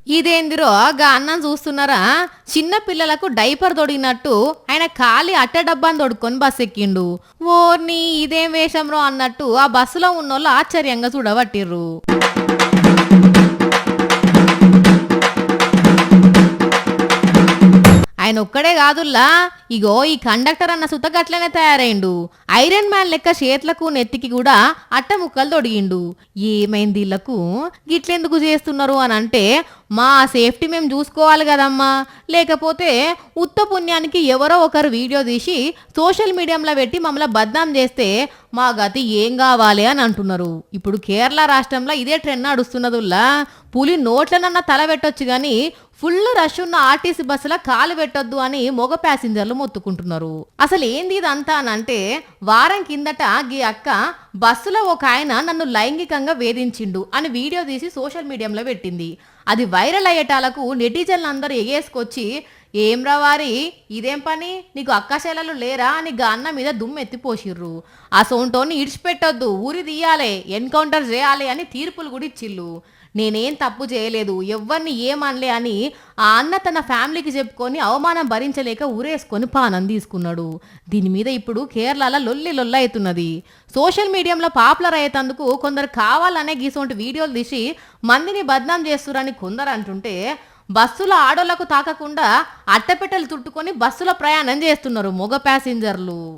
ఇదేందిరో గా అన్నం చూస్తున్నారా? చిన్న పిల్లలకు డైపర్ తొడిగినట్టు ఆయన ఖాళీ అట్ట డబ్బాని తొడుక్కొని బస్ ఎక్కిండు. ఓర్ని ఇదేం వేషంరో అన్నట్టు ఆ బస్సులో ఉన్నోళ్ళు ఆశ్చర్యంగా చూడబట్టిర్రు. ఆయన ఒక్కడే కాదుల్లా, ఇగో ఈ కండక్టర్ అన్న సుత గట్లనే తయారైండు. ఐరన్ మ్యాన్ లెక్క చేతులకు నెత్తికి కూడా అట్ట ముక్కలు తొడిగిండు. ఏమైంది వీళ్ళకు గిట్లెందుకు చేస్తున్నారు అని అంటే, మా సేఫ్టీ మేము చూసుకోవాలి కదమ్మా, లేకపోతే ఉత్త పుణ్యానికి ఎవరో ఒకరు వీడియో తీసి సోషల్ మీడియాలో పెట్టి మమ్మల్ని బద్నాం చేస్తే మా గతి ఏం కావాలి అని అంటున్నారు. ఇప్పుడు కేరళ రాష్ట్రంలో ఇదే ట్రెండ్ నడుస్తున్నదిల్లా. పులి నోట్లనన్నా తల పెట్టొచ్చు కానీ ఫుల్ రష్ ఉన్న ఆర్టీసీ బస్సులో కాలు పెట్టొద్దు అని మగ ప్యాసింజర్లు మొత్తుకుంటున్నారు. అసలు ఏంది ఇదంతా అని అంటే, వారం కిందట గీ అక్క బస్సులో ఒక ఆయన నన్ను లైంగికంగా వేధించిండు అని వీడియో తీసి సోషల్ మీడియాలో పెట్టింది. అది వైరల్ అయ్యేటాలకు నెటిజన్లు అందరూ ఎగేసుకొచ్చి, ఏం రావారి ఇదేం పని, నీకు అక్కశైలలు లేరా అని గా అన్న మీద దుమ్మెత్తిపోసిర్రు. ఆ సోంటోని ఇడిచిపెట్టొద్దు, ఊరి తీయాలి, ఎన్కౌంటర్ చేయాలి అని తీర్పులు కూడా ఇచ్చిళ్ళు. నేనేం తప్పు చేయలేదు, ఎవరిని ఏమనలే అని ఆ అన్న తన ఫ్యామిలీకి చెప్పుకొని అవమానం భరించలేక ఊరేసుకొని పానం తీసుకున్నాడు. దీని మీద ఇప్పుడు కేరళలో లొల్లి అవుతున్నది. సోషల్ మీడియాలో పాపులర్ అయ్యేందుకు కొందరు కావాలనే గీసోంటి వీడియోలు తీసి మందిని బద్నాం చేస్తురని కొందరు అంటుంటే, బస్సులో ఆడోళ్లకు తాకకుండా అట్టపెట్టెలు తుట్టుకొని బస్సులో ప్రయాణం చేస్తున్నారు మగ ప్యాసింజర్లు.